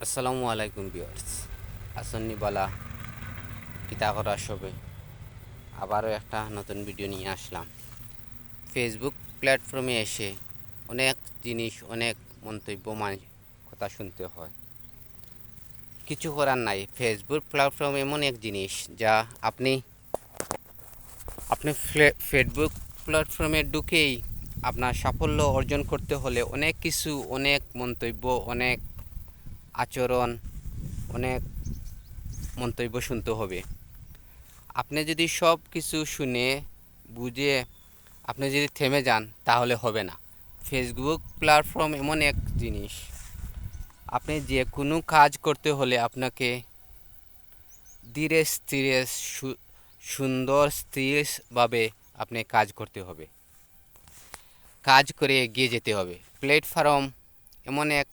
আসসালামু আলাইকুম ভিউয়ার্স। আসন্নি বালা কিতা করা সবে আবারও একটা নতুন ভিডিও নিয়ে আসলাম। ফেসবুক প্ল্যাটফর্মে এসে অনেক জিনিস, অনেক মন্তব্য কথা শুনতে হয়। কিছু করার নাই। ফেসবুক প্ল্যাটফর্ম এমন এক জিনিস যা আপনি আপনি ফেসবুক প্ল্যাটফর্মে ঢুকেই আপনার সাফল্য অর্জন করতে হলে অনেক কিছু, অনেক মন্তব্য, অনেক আচরণ, অনেক মন্তব্য শুনতে হবে। আপনি যদি সব কিছু শুনে বুঝে আপনি যদি থেমে যান তাহলে হবে না। ফেসবুক প্ল্যাটফর্ম এমন এক জিনিস, আপনি যে কোনো কাজ করতে হলে আপনাকে ধীরে স্থিরে সুন্দর স্থিরভাবে আপনি কাজ করতে হবে, কাজ করে এগিয়ে যেতে হবে। প্ল্যাটফর্ম এমন এক